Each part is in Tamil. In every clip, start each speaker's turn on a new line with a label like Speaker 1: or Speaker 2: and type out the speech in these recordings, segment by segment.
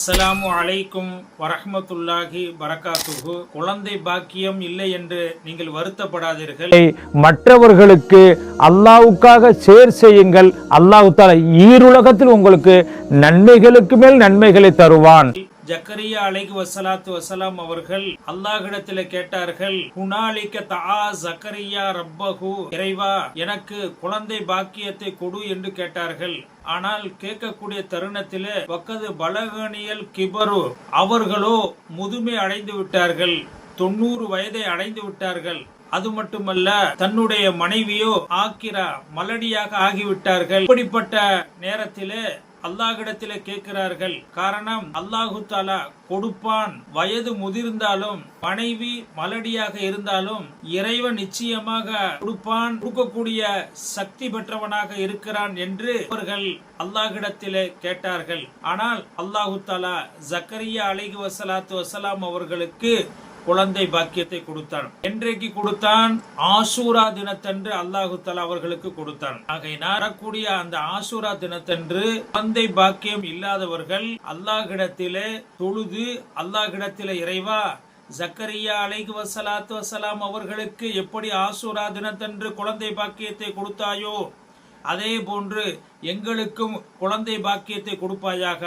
Speaker 1: அஸ்ஸலாமு அலைக்கும் வரஹ்மத்துல்லாஹி பரகாத்துஹு. குழந்தை பாக்கியம் இல்லை என்று நீங்கள் வருத்தப்படாதீர்கள்.
Speaker 2: மற்றவர்களுக்கு அல்லாஹ்வுக்காக ஷேர் செய்யுங்கள். அல்லாஹ் தஆலா ஈருலகத்தில் உங்களுக்கு நன்மைகளுக்கு மேல் நன்மைகளை தருவான்.
Speaker 1: ஜக்கரியா அலைஹி வஸலாத்து வஸலாம் அவர்கள் அல்லாஹ்விடத்தில் கேட்டார்கள், ஹுனாலிக தஆ ஜக்கரியா ரப்பஹு, இறைவா எனக்கு குழந்தை பாக்கியத்தை கொடு என்று கேட்டார்கள். ஆனால் கேட்கக்கூடிய தருணத்திலே வக்கது பலகனியல் கிபரு, அவர்களோ முதுமை அடைந்து விட்டார்கள், 90 வயதை அடைந்து விட்டார்கள். அது மட்டுமல்ல, தன்னுடைய மனைவியோ ஆக்கிரா மலடியாக ஆகிவிட்டார்கள். இப்படிப்பட்ட நேரத்திலே அல்லாஹ்விடத்திலே கேட்கிறார்கள். காரணம், அல்லாஹு தஆலா கொடுப்பான். வயது முதிர்ந்தாலும் மனைவி மலடியாக இருந்தாலும் இறைவன் நிச்சயமாக கொடுப்பான், கொடுக்கக்கூடிய சக்தி பெற்றவனாக இருக்கிறான் என்று அவர்கள் அல்லாஹ்விடத்திலே கேட்டார்கள். ஆனால் அல்லாஹு தஆலா ஜக்கரியா அலைஹி வஸலாத்து வஸலாம் அவர்களுக்கு குழந்தை பாக்கியத்தை கொடுத்தான். என்றைக்கு கொடுத்தான்? ஆஷூரா தினத்தன்று அல்லாஹு தஆலா அவர்களுக்கு கொடுத்தான். ஆகையினால் வரக்கூடிய அந்த ஆஷூரா தினத்தன்று குழந்தை பாக்கியம் இல்லாதவர்கள் அல்லாஹ்விடத்திலே தொழுது, அல்லாஹ்விடத்திலே இறைவா ஜக்கரியா அலைஹி வஸலாத்து வஸலாம் அவர்களுக்கு எப்படி ஆஷூரா தினத்தன்று குழந்தை பாக்கியத்தை கொடுத்தாயோ அதே போன்று எங்களுக்கும் குழந்தை பாக்கியத்தை கொடுப்பாயாக.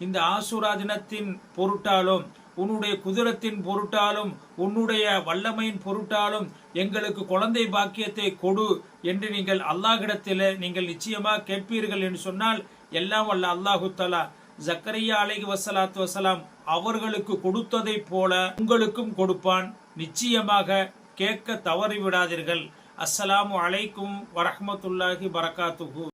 Speaker 1: இந்த ஆஷூரா தினத்தின் பொருட்டாலும் உன்னுடைய குதிரத்தின் பொருட்டாலும் உன்னுடைய வல்லமையின் பொருட்டாலும் எங்களுக்கு குழந்தை பாக்கியத்தை கொடு என்று நீங்கள் அல்லாஹ்விடத்தில் நீங்கள் நிச்சயமாக கேட்பீர்கள் என்று சொன்னால், எல்லாம் வல்ல அல்லாஹு தஆலா ஜக்கரியா அலைஹி வஸலாத்து வஸலாம் அவர்களுக்கு கொடுத்ததை போல உங்களுக்கும் கொடுப்பான். நிச்சயமாக கேட்க தவறிவிடாதீர்கள். அஸ்ஸலாமு அலைக்கும் வரஹ்மத்துல்லாஹி பரகாத்துஹு.